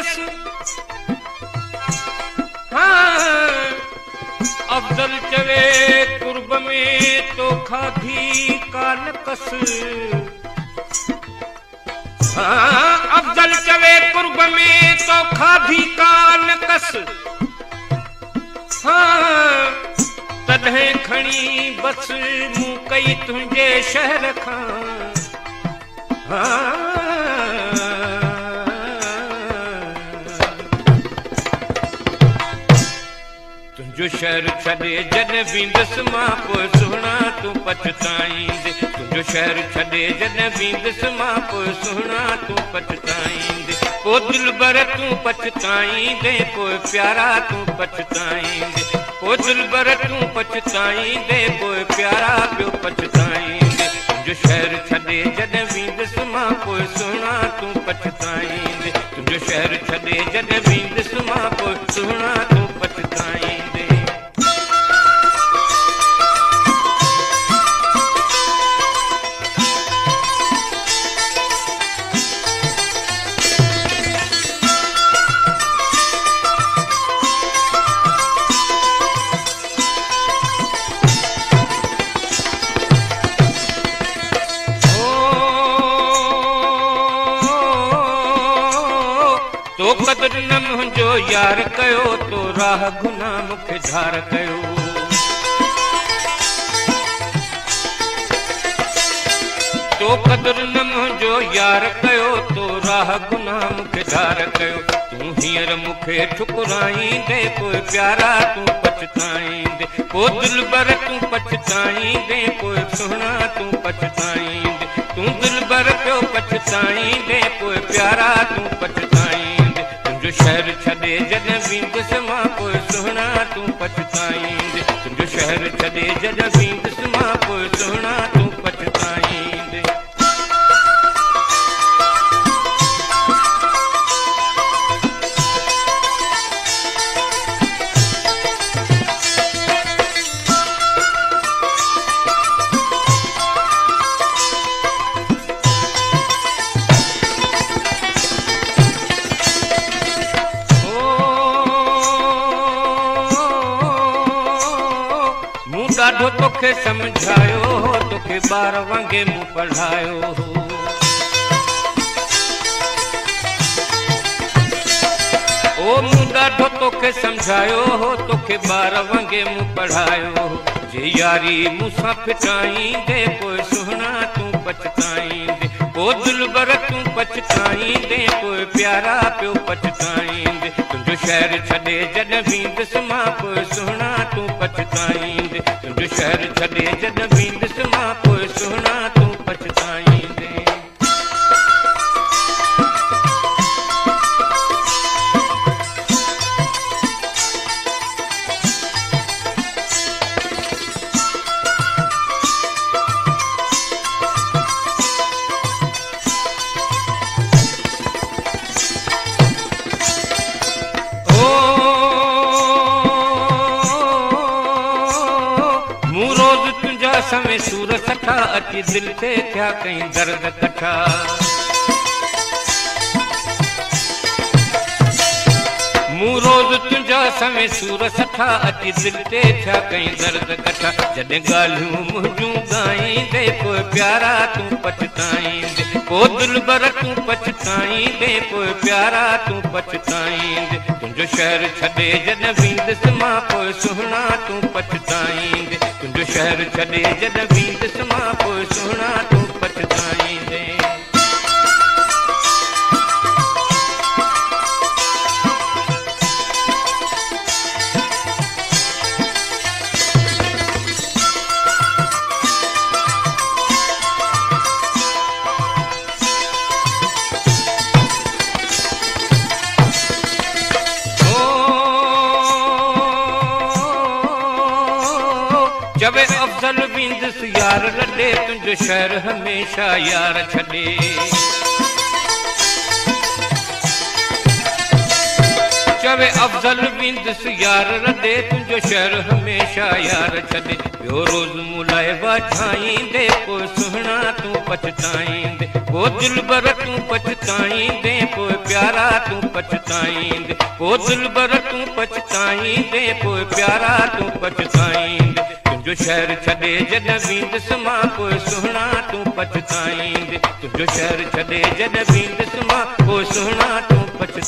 कयस हाँ अफजल चवे कुर्ब में तो खाधी कान कस हाँ अफजल चवे कुर्ब में तो खाधी कान कस हाँ तॾहिं खणी बस मूं कई तुंहिंजे शहर खां हाँ तुंहिंजो शहर छॾे जॾहिं वेंदुसि मां पोइ सुहिणा तूं पछताईंदे तुंहिंजो शहर छॾे जॾहिं वेंदुसि मां पोइ सुहिणा तूं पछताईंदे पोइ दिलबर तूं पछताईंदे पोइ प्यारा तूं पछताईंदे पोइ दिलबर तूं पछताईंदे पोइ प्यारा पियो पछताईंदे तुंहिंजो शहर छॾे जॾहिं वेंदुसि मां पोइ सुहिणा तूं पछताईंदे तुंहिंजो शहर छॾे जॾहिं वेंदुसि मां पोइ सुहिणा तूं पछताईंदे तो कदर न मुंहिंजो यार कयो तो राह गुनाह मूंखे धार कयो तो कदर न मुंहिंजो यार कयो तो राह गुनाह मूंखे धार कयो तूं हींअर मूंखे ठुकराईंदे पोइ प्यारा तूं पछताईंदे पोइ दिलबर तूं पछताईंदे पोइ सुहिणा तूं पछताईंदे तूं दिलबर पियो पछताईंदे पोइ प्यारा तूं पछताईंदे तुंहिंजो शहर छॾे जॾहिं वेंदुसि मां पोइ सुहिणा तूं पछताईंदे तुंहिंजो शहर छॾे जॾहिं वेंदुसि मां पोइ सुहिणा तूं पछताईंदे ॾाढो तोखे सम्झायो तोखे ॿार वांगे मूं पढ़ायो ओ मूं ॾाढो तोखे सम्झायो तोखे ॿार वांगे मूं पढ़ायो जे यारी मूंसां फिटाईंदे पोइ सुहिणा तूं पछताईंदे पोइ दिलबर तूं पछताईंदे पोइ प्यारा पियो पछताईंदे तुंहिंजो शहर छॾे जॾहिं वेंदुसि मां पोइ सुहिणा तूं पछताईंदे तुंहिंजो शहर छॾे जॾहिं वेंदुसि मां पोइ सुहिणा तूं पछताईंदे समय सूर सठा अची दिल ते थिया कई दर्द कठा मूं रोज़ तुंहिंजा समय सूर सठा अची दिल ते थिया कई दर्द कठा जॾहिं ॻाल्हियूं मुंहिंजूं ॻाईंदे पोइ प्यारा तूं पछताईंदे पोइ दिलबर तूं पछताईंदे पोइ प्यारा तूं पछताईंदे तुंहिंजो शहर छॾे जॾहिं वेंदुसि मां पोइ सुहिणा तूं पछताईंदे तुंहिंजो शहर छॾे जॾहिं वेंदुसि मां पोइ सुहिणा तूं पछताईंदे जब अफजल वेंदुसि यार लॾे तुंहिंजो शहर हमेशह यार छॾे चवे अफजल वेंदुसि यार लॾे तुंहिंजो शहर हमेशह यार छॾे ॿियो रोज़ मूं लाइ वाछाईंदे पोइ सुहिणा तूं पछताईंदे ओ दिलबर तूं पछताईंदे पोइ प्यारा तूं पछताईंदे ओ दिलबर तूं पछताईंदे पोइ प्यारा तूं पछताईंदे तुंहिंजो शहर छॾे जॾहिं वेंदुसि मां पोइ सुहिणा तूं पछताईंदे तुंहिंजो शहर छॾे जॾहिं वेंदुसि मां पोइ सुहिणा तूं पछताईंदे